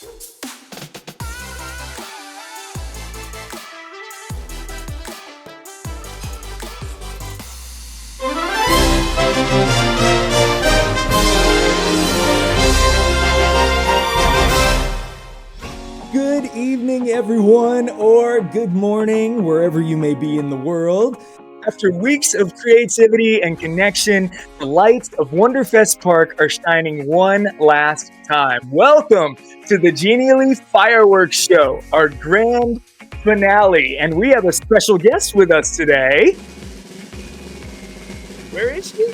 Good evening, everyone, or good morning, wherever you may be in the world. After weeks of creativity and connection, the lights of Wonderfest Park are shining one last time. Welcome to the Genially Fireworks Show, our grand finale. And we have a special guest with us today. Where is she?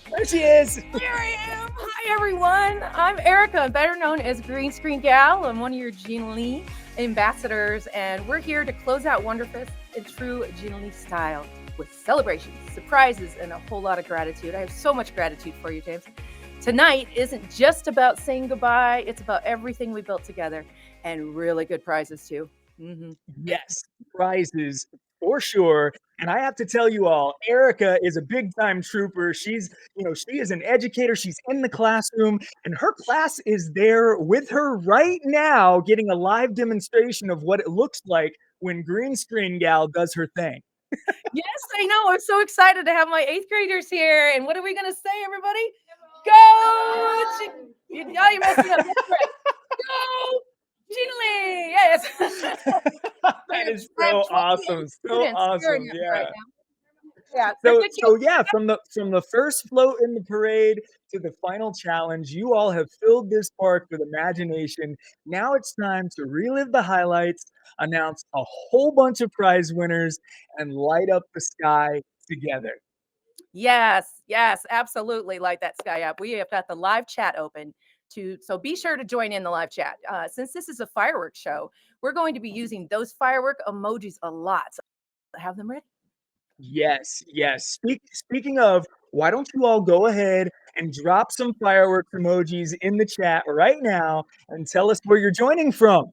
There she is. Here I am. Hi, everyone. I'm Erica, better known as Green Screen Gal. I'm one of your Gina Lee ambassadors, and we're here to close out Wonderfest in true Gina Lee style with celebrations, surprises, and a whole lot of gratitude. I have so much gratitude for you, James. Tonight isn't just about saying goodbye. It's about everything we built together and really good prizes, too. Yes, prizes for sure. And I have to tell you all, Erica is a big time trooper. She is an educator. She's in the classroom, and her class is there with her right now, getting a live demonstration of what it looks like when Green Screen Gal does her thing. Yes, I know. I'm so excited to have my 8th graders here. And what are we going to say, everybody? Go! Now you're messing up. That's right. Go! Gina Lee! Yes. That is so awesome. So awesome. Yeah. Right yeah. So yeah, from the first float in the parade to the final challenge, you all have filled this park with imagination. Now it's time to relive the highlights, announce a whole bunch of prize winners, and light up the sky together. Yes, absolutely. Light that sky up. We have got the live chat open. So be sure to join in the live chat. Since this is a fireworks show, we're going to be using those firework emojis a lot. So have them ready. Yes. Speaking of, why don't you all go ahead and drop some fireworks emojis in the chat right now and tell us where you're joining from?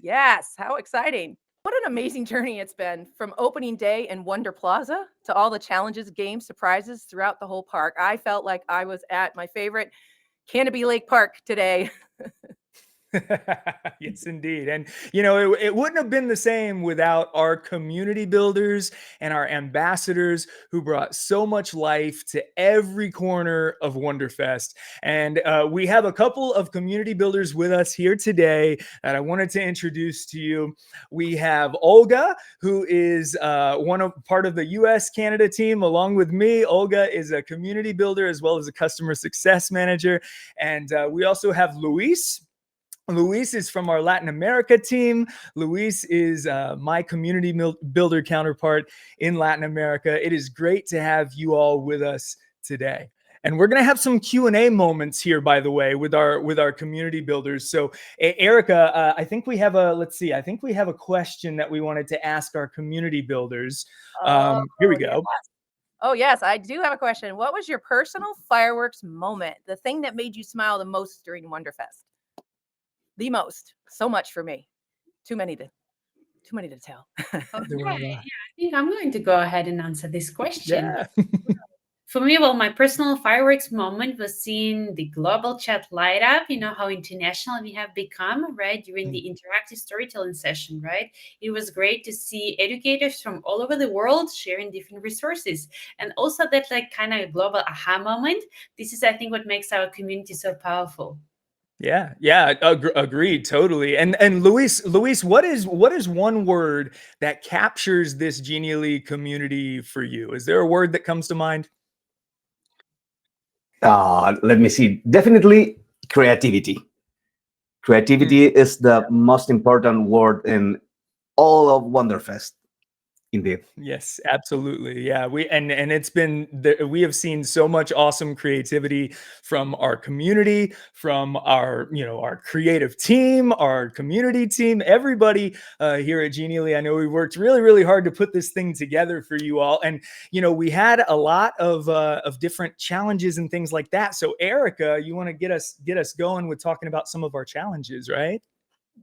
Yes, how exciting. What an amazing journey it's been from opening day in Wonder Plaza to all the challenges, games, surprises throughout the whole park. I felt like I was at my favorite Canopy Lake Park today. Yes, indeed. And, it wouldn't have been the same without our community builders and our ambassadors who brought so much life to every corner of Wonderfest. And we have a couple of community builders with us here today that I wanted to introduce to you. We have Olga, who is part of the US Canada team, along with me. Olga is a community builder as well as a customer success manager. And we also have Luis. Luis is from our Latin America team. Luis is my community builder counterpart in Latin America. It is great to have you all with us today. And we're going to have some Q&A moments here, by the way, with our community builders. So, Erica, I think we have a question that we wanted to ask our community builders. Here we go. Yes. Oh, yes, I do have a question. What was your personal fireworks moment? The thing that made you smile the most during Wonderfest? The most. So much for me. Too many to tell. Okay, I think I'm going to go ahead and answer this question. Yeah. For me, well, my personal fireworks moment was seeing the global chat light up. You know how international we have become, right? During the interactive storytelling session, right? It was great to see educators from all over the world sharing different resources. And also that kind of global aha moment. This is, I think, what makes our community so powerful. Yeah, agreed, totally. And Luis, what is one word that captures this Genially community for you? Is there a word that comes to mind? Let me see. Definitely creativity. Creativity is the most important word in all of Wonderfest. Indeed. Yes, absolutely. Yeah, we have seen so much awesome creativity from our community, from our creative team, our community team, everybody here at Genially. I know we worked really, really hard to put this thing together for you all, and we had a lot of different challenges and things like that. So, Erica, you want to get us going with talking about some of our challenges, right?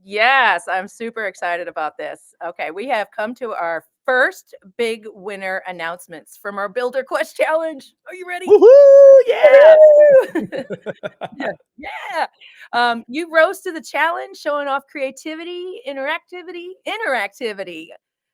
Yes, I'm super excited about this. Okay, we have come to our first big winner announcements from our Builder Quest Challenge. Are you ready? Woohoo! Yeah! Yeah. You rose to the challenge, showing off creativity, interactivity.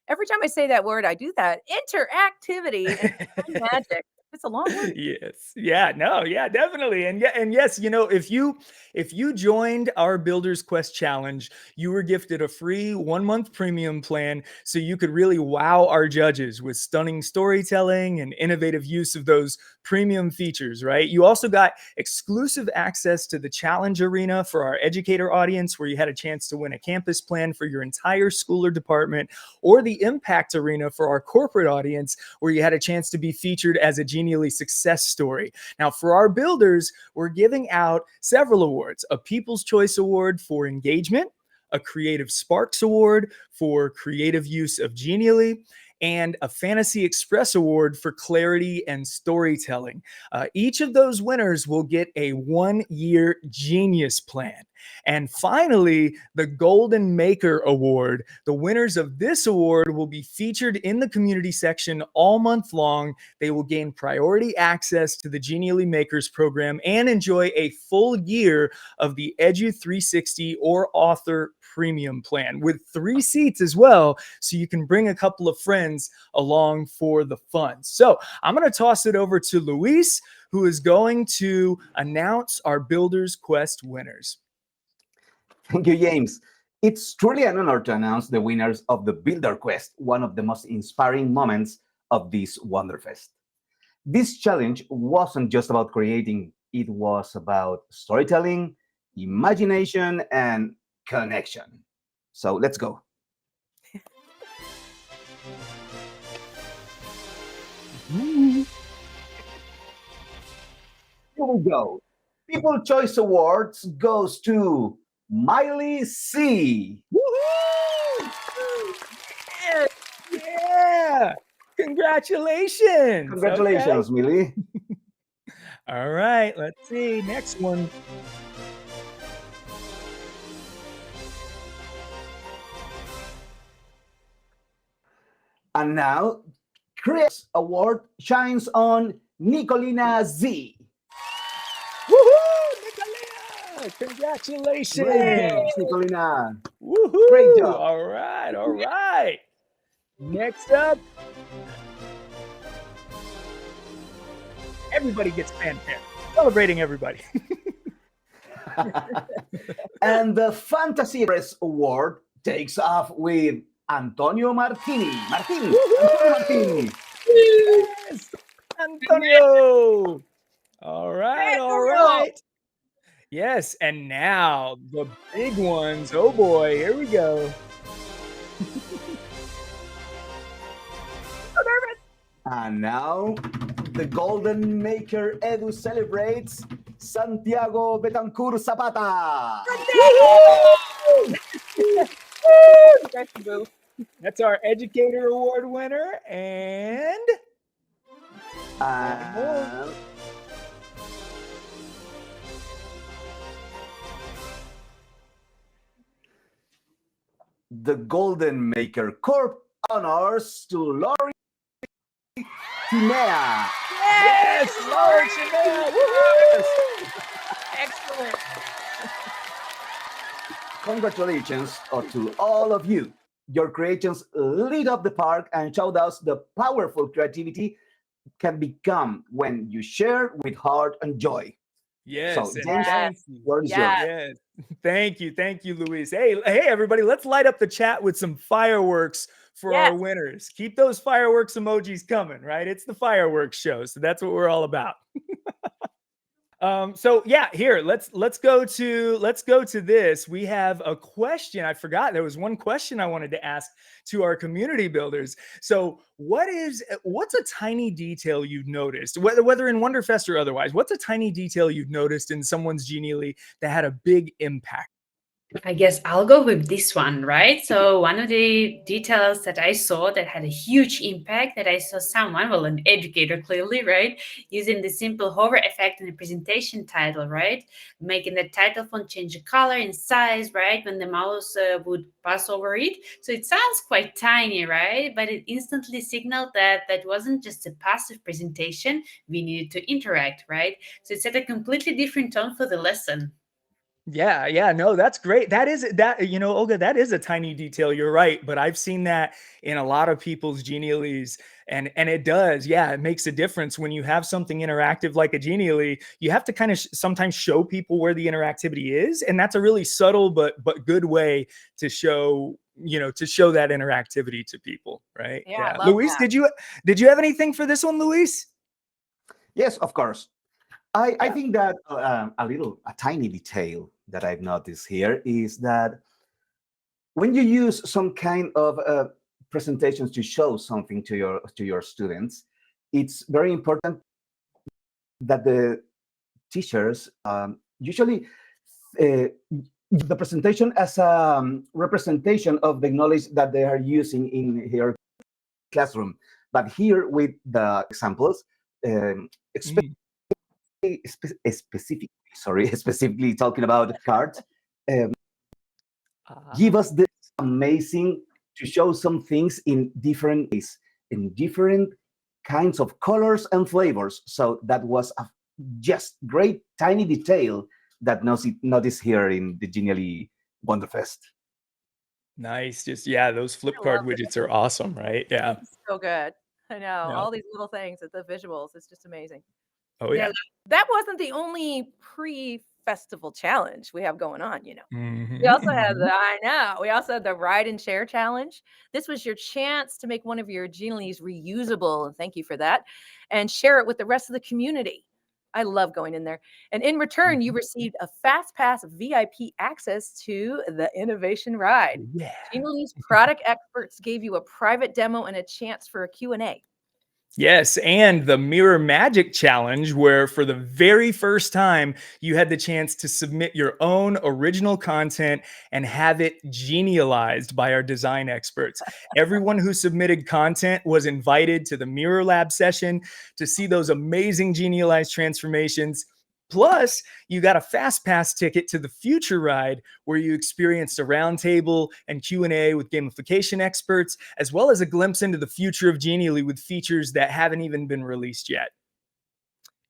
Every time I say that word, I do that. Interactivity and magic. It's a long word. Yes. Yeah, no, yeah, definitely. And yeah, and yes, if you joined our Builders Quest challenge, you were gifted a free 1-month premium plan so you could really wow our judges with stunning storytelling and innovative use of those premium features, right? You also got exclusive access to the challenge arena for our educator audience where you had a chance to win a campus plan for your entire school or department, or the impact arena for our corporate audience where you had a chance to be featured as a Genially success story. Now, for our builders, we're giving out several awards: a People's Choice Award for engagement, a Creative Sparks Award for creative use of Genially, and a Fantasy Express Award for clarity and storytelling. Each of those winners will get a 1-year Genius plan. And finally, the Golden Maker Award. The winners of this award will be featured in the community section all month long. They will gain priority access to the Genially Makers program and enjoy a full year of the Edu 360 or Author Premium plan with 3 seats as well, so you can bring a couple of friends along for the fun. So I'm going to toss it over to Luis, who is going to announce our Builders Quest winners. Thank you, James. It's truly an honor to announce the winners of the Builder Quest, one of the most inspiring moments of this Wonderfest. This challenge wasn't just about creating, it was about storytelling, imagination, and connection. So let's go. Here we go. People Choice Awards goes to Miley C. Woohoo! Yeah! Congratulations! Congratulations, Millie. Okay. All right, let's see. Next one. And now, Chris Award shines on Nicolina Z. Woohoo! Nicolina! Congratulations! Great, Nicolina. Woohoo! Great job. All right, all right. Next up, everybody gets fanfare. Celebrating everybody. And the Fantasy Press Award takes off with Antonio Martini. Antonio Martini. Yes! Antonio! All right, all right. Yes, and now the big ones. Oh boy, here we go. So nervous. And now, the Golden Maker Edu celebrates Santiago Betancourt Zapata. That's our Educator Award winner. And the Golden Maker Corp honors to Lori Tinea. yes, Lord Chanel. Woo-hoo! Excellent. Congratulations to all of you. Your creations lit up the park and showed us the powerful creativity can become when you share with heart and joy. Yes, So, and James, thank you. word is Yes. yours. Yes. Thank you, Luis. Hey, everybody, let's light up the chat with some fireworks for our Yes. winners. Keep those fireworks emojis coming, right? It's the fireworks show, so that's what we're all about. So yeah, here let's go to this. We have a question. I forgot there was one question I wanted to ask to our community builders. So what's a tiny detail you've noticed, whether in Wonderfest or otherwise? What's a tiny detail you've noticed in someone's Genially that had a big impact? I guess I'll go with this one, right? So one of the details that I saw that had a huge impact, that I saw someone, well, an educator clearly, right, using the simple hover effect in the presentation title, right, making the title font change the color and size, right, when the mouse would pass over it. So it sounds quite tiny, right, but it instantly signaled that that wasn't just a passive presentation. We needed to interact, right? So it set a completely different tone for the lesson. Yeah, no, that's great. That is that, Olga, that is a tiny detail. You're right, but I've seen that in a lot of people's Genialys, and it does. Yeah, it makes a difference when you have something interactive like a Genially. You have to kind of sometimes show people where the interactivity is, and that's a really subtle but good way to show to show that interactivity to people, right? Yeah, I Yeah. love Luis, that. did you have anything for this one, Luis? Yes, of course. I think that a tiny detail that I've noticed here is that when you use some kind of presentations to show something to your students, it's very important that the teachers usually the presentation as a representation of the knowledge that they are using in their classroom. But here with the examples, Mm. specifically, sorry, specifically talking about cards, um, give Ah. us this amazing to show some things in different ways, in different kinds of colors and flavors. So that was a just great tiny detail that noticed here in the Genially Wonderfest. Nice. Just yeah, those flip I card love it. widgets are awesome, right? Yeah. So good. I know. Yeah. All these little things, the visuals, it's just amazing. Oh Yeah, yeah. That wasn't the only pre-festival challenge we have going on, you know. We Mhm, also had mhm. we also had the ride and share challenge. This was your chance to make one of your Genialys reusable, and thank you for that, and share it with the rest of the community. I love going in there. And in return, you Mhm. received a fast pass VIP access to the innovation ride. Yeah. Genialys product experts gave you a private demo and a chance for a Q&A. Yes, and the Mirror Magic Challenge, where for the very first time you had the chance to submit your own original content and have it genialized by our design experts. Everyone who submitted content was invited to the Mirror Lab session to see those amazing genialized transformations. Plus, you got a fast pass ticket to the future ride where you experienced a roundtable and Q&A with gamification experts, as well as a glimpse into the future of Genially with features that haven't even been released yet.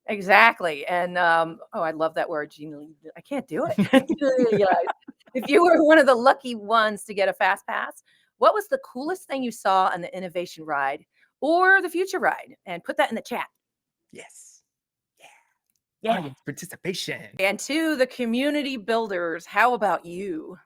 Exactly, and, oh, I love that word, genially I can't do it. Genialized. If you were one of the lucky ones to get a fast pass, what was the coolest thing you saw on the innovation ride or the future ride? And put that in the chat. Yes. Yeah. Yeah. Audience participation. And to the community builders, how about you?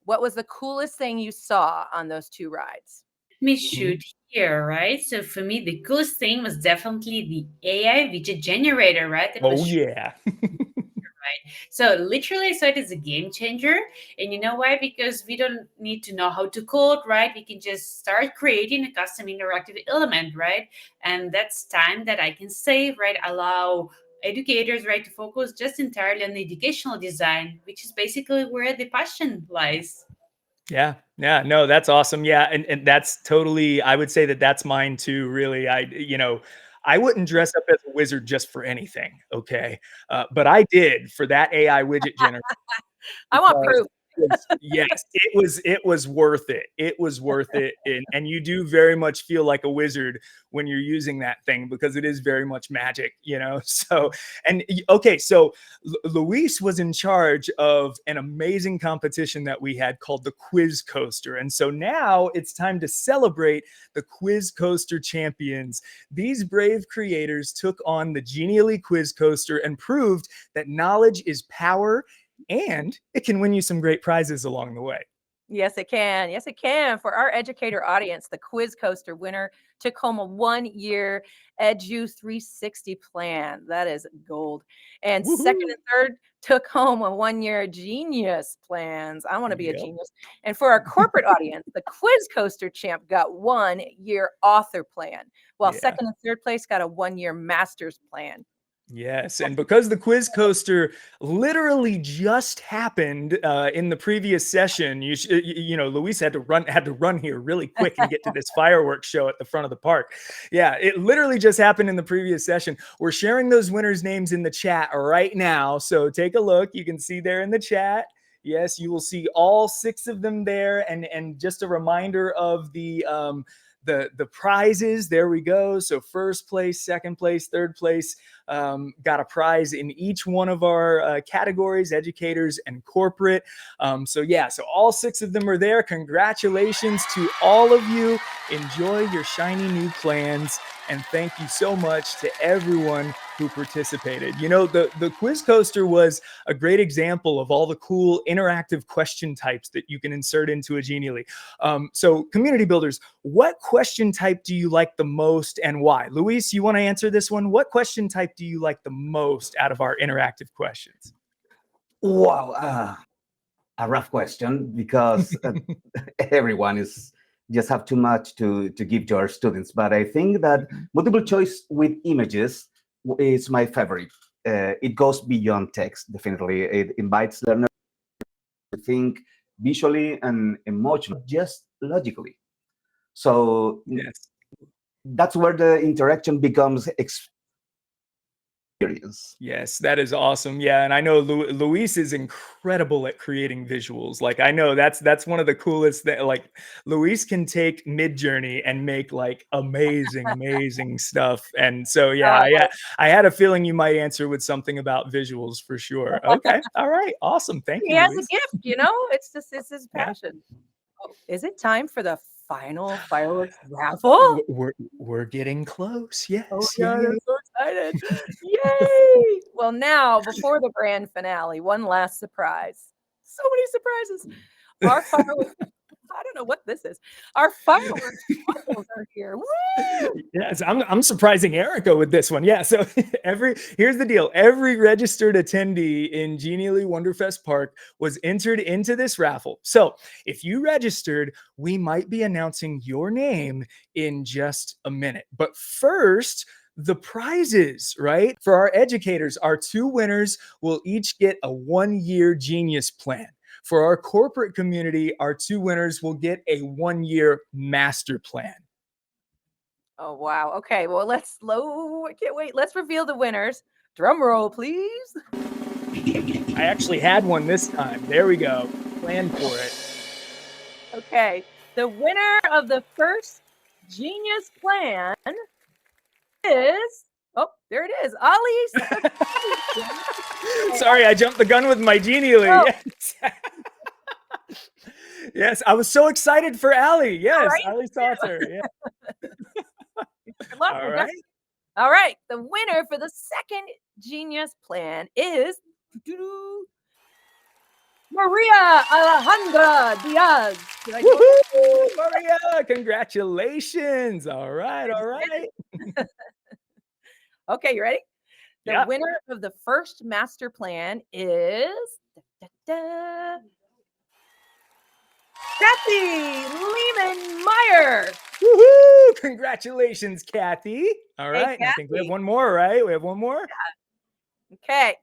What was the coolest thing you saw on those 2 rides? let me Mhm. shoot here, right? So for me, the coolest thing was definitely the AI widget generator, right? That was Oh, yeah. right. So literally, so it is a game changer. And you know why? Because we don't need to know how to code, right? We can just start creating a custom interactive element, right? And that's time that I can save, right? Allow educators, right, to focus just entirely on the educational design, which is basically where the passion lies. Yeah. Yeah. No, that's awesome. Yeah. And that's totally, I would say that that's mine too, really. I wouldn't dress up as a wizard just for anything. Okay. But I did for that AI widget generator. I want Because proof. yes, it was worth it. It was worth it, and you do very much feel like a wizard when you're using that thing because it is very much magic, you know? So, okay, so Luis was in charge of an amazing competition that we had called the Quiz Coaster, and so now it's time to celebrate the Quiz Coaster champions. These brave creators took on the Genially Quiz Coaster and proved that knowledge is power and it can win you some great prizes along the way. Yes, it can. Yes, it can. For our educator audience, the Quiz Coaster winner took home a 1-year Edu 360 plan. That is gold. And second Woohoo! and third took home a 1-year Genius plans. I want to be a Yep. genius. And for our corporate audience, the Quiz Coaster champ got 1-year author plan, while Yeah. second and third place got a 1-year master's plan. Yes, and because the quiz coaster literally just happened in the previous session, Luis had to run here really quick and get to this fireworks show at the front of the park. Yeah, it literally just happened in the previous session. We're sharing those winners' names in the chat right now, so take a look. You can see there in the chat. Yes, you will see all 6 of them there, and just a reminder of the prizes. There we go. So first place, second place, third place. got a prize in each one of our categories, educators and corporate. So all 6 of them are there. Congratulations to all of you. Enjoy your shiny new plans. And thank you so much to everyone who participated. You know, the quiz coaster was a great example of all the cool interactive question types that you can insert into a Genially. So community builders, what question type do you like the most and why? Luis, you want to answer this one? What question type do you like the most out of our interactive questions? Wow, a rough question because everyone is just have too much to give to our students. But I think that multiple choice with images is my favorite. It goes beyond text, definitely. It invites learners to think visually and emotionally, just logically. So Yes. that's where the interaction becomes experience. Yes, that is awesome. Yeah, and I know Luis is incredible at creating visuals. Like I know that's one of the coolest that like Luis can take Midjourney and make like amazing stuff. And so I had a feeling you might answer with something about visuals for sure. Okay. All right. Awesome. Thank He you, has a Luis. gift, you know? It's his Yeah. passion. Oh, is it time for the final fireworks raffle? We're getting close. Yes. Oh, Yeah. God, I'm so excited. Yay! Well, now, before the grand finale, one last surprise. So many surprises. Our fireworks, I don't know what this is. Our fireworks bundles are here. Woo! Yes, I'm surprising Erica with this one. Yeah, so here's the deal. Every registered attendee in Genially Wonderfest Park was entered into this raffle. So if you registered, we might be announcing your name in just a minute. But first, the prizes, right? For our educators, our 2 winners will each get a 1-year Genius plan. For our corporate community, our 2 winners will get a 1-year master plan. Oh, wow. Okay, well, I can't wait. Let's reveal the winners. Drum roll, please. I actually had one this time. There we go. Plan for it. Okay, the winner of the first Genius plan is, oh, there it is, Ali. Sorry, I jumped the gun with my Genially. Oh. Yes. Yes, I was so excited for Ali. Yes, Right? Ali Sauter. Yeah. Good luck. All right. All right, the winner for the second Genius plan is Maria Alejandra Diaz. Did I do it? Woo-hoo, Maria, congratulations. All right. Okay, you ready? The Yeah. winner of the first master plan is Kathy Lehman Meyer. Woohoo! Congratulations, Kathy. All Hey, right. I think we have Kathy. one more, right? We have one more. Okay.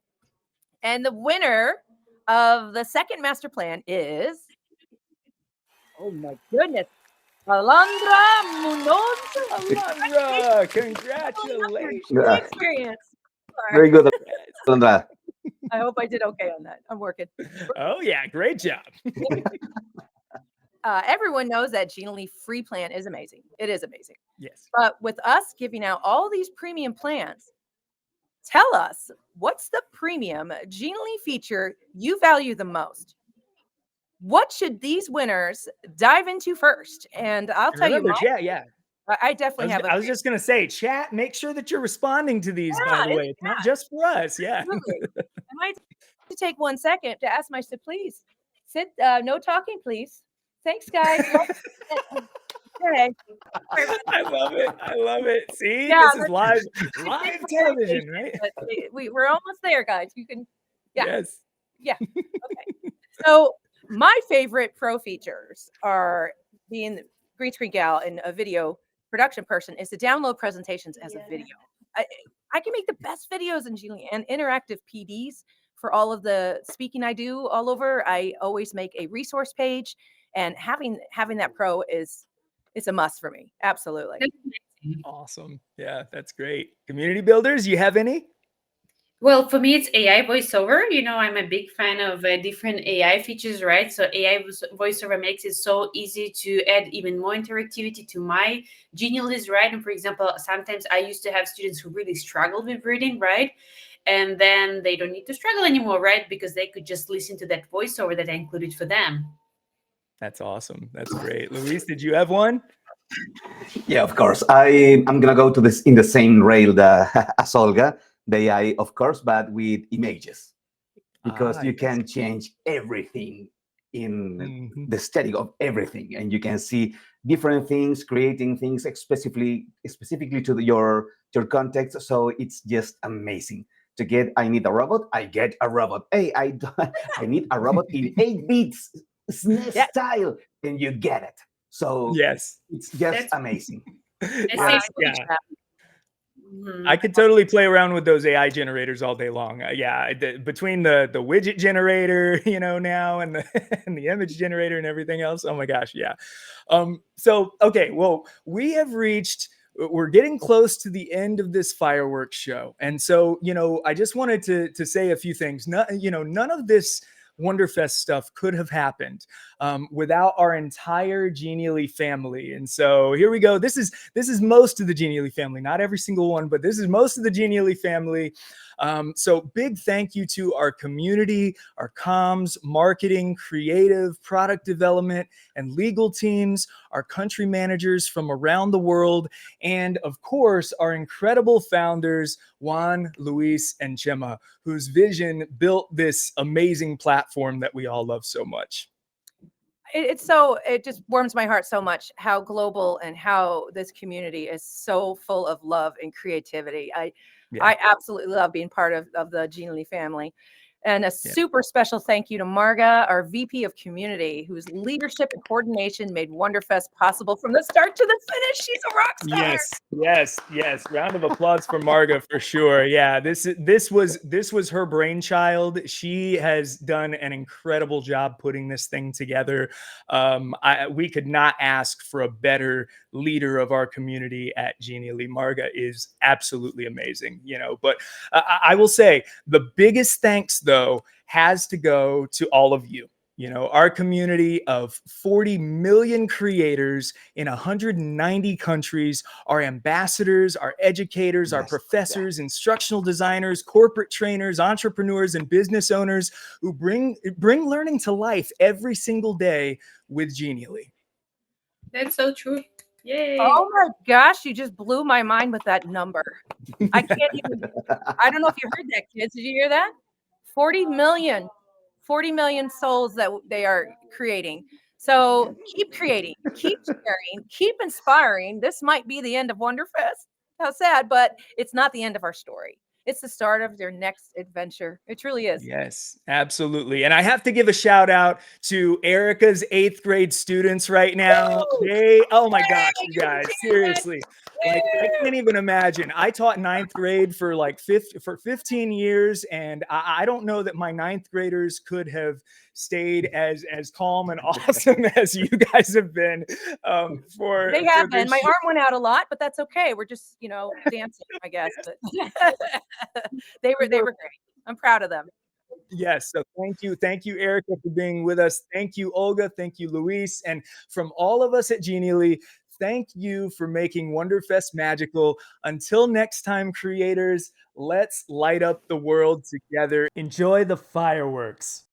And the winner of the second master plan is, oh my goodness, Alondra Munoz. Alondra, congratulations. Yeah. Experience. Very good, Sandra. I hope I did okay on that. I'm working. Oh, yeah. Great job. Everyone knows that Genially free plan is amazing. It is amazing. Yes. But with us giving out all these premium plans, tell us, what's the premium Genially feature you value the most? What should these winners dive into first? And I'll tell you, Remember, chat, yeah. I definitely have I was just going to say, chat, make sure that you're responding to these, by the way. It's not just for us. Yeah. Absolutely. I might take 1 second to ask my sit, please. Sit, no talking, please. Thanks, guys. Okay. I love it. I love it. See, Yeah, this is live television, right? We're almost there, guys. You can, yeah. Yes. Okay. So my favorite pro features are being the green screen gal and a video production person is to download presentations as a video. I can make the best videos in Genially and interactive PDs for all of the speaking I do all over. I always make a resource page, and having that pro it's a must for me. Absolutely. Awesome. Yeah, that's great. Community builders, you have any? Well, for me, it's AI voiceover. I'm a big fan of different AI features, right? So AI voiceover makes it so easy to add even more interactivity to my Genialist, right? And for example, sometimes I used to have students who really struggled with reading, right? And then they don't need to struggle anymore, right? Because they could just listen to that voiceover that I included for them. That's awesome. That's great. Luis, did you have one? Yeah, of course. I'm gonna go to this in the same rail as Olga, the AI, of course, but with images, because you Yes. can change everything in Mhm. the aesthetic of everything, and you can see different things, creating things specifically to your context. So it's just amazing to get. I need a robot. I get a robot. Hey, I need a robot in 8 bits SNES Yeah. style, and you get it. So Yes. it's just That's amazing. that's Wow. Yes. actually Yeah. I Mhm. could totally play around with those AI generators all day long. Yeah, between the widget generator, now and the and the image generator and everything else. Oh my gosh, yeah. So okay, well, we're getting close to the end of this fireworks show, and so I just wanted to say a few things. None of this Wonderfest stuff could have happened without our entire Genially family. And so here we go. This is most of the Genially family, not every single one, but this is most of the Genially family. So big thank you to our community, our comms, marketing, creative, product development, and legal teams, our country managers from around the world, and of course, our incredible founders, Juan, Luis, and Gemma, whose vision built this amazing platform that we all love so much. It just warms my heart so much how global and how this community is so full of love and creativity. Yeah. I absolutely love being part of the Genially family. And a Yeah. super special thank you to Marga, our VP of Community, whose leadership and coordination made Wonderfest possible from the start to the finish. She's a rock star. Yes. Round of applause for Marga for sure. Yeah, this was her brainchild. She has done an incredible job putting this thing together. We could not ask for a better leader of our community at Genially. Marga is absolutely amazing, But I will say the biggest thanks though has to go to all of you. Our community of 40 million creators in 190 countries, our ambassadors, our educators, our Yes, professors, instructional designers, corporate trainers, entrepreneurs, and business owners who bring learning to life every single day with Genially. That's so true. Yay. Oh my gosh, you just blew my mind with that number. I can't even, I don't know if you heard that, kids. Did you hear that? 40 million souls that they are creating. So keep creating, keep sharing, keep inspiring. This might be the end of Wonderfest. How sad, but it's not the end of our story. It's the start of their next adventure. It truly is. Yes, absolutely. And I have to give a shout out to Erica's 8th grade students right now. Oh my gosh, you guys, seriously. Like, I can't even imagine. I taught 9th grade for 15 years, and I don't know that my 9th graders could have stayed as calm and awesome as you guys have been. They have been. My arm went out a lot, but that's okay. We're just, dancing, I guess. But they were great. I'm proud of them. Yes. So thank you, Erica, for being with us. Thank you, Olga. Thank you, Luis, and from all of us at Genially, thank you for making Wonderfest magical. Until next time, creators, let's light up the world together. Enjoy the fireworks.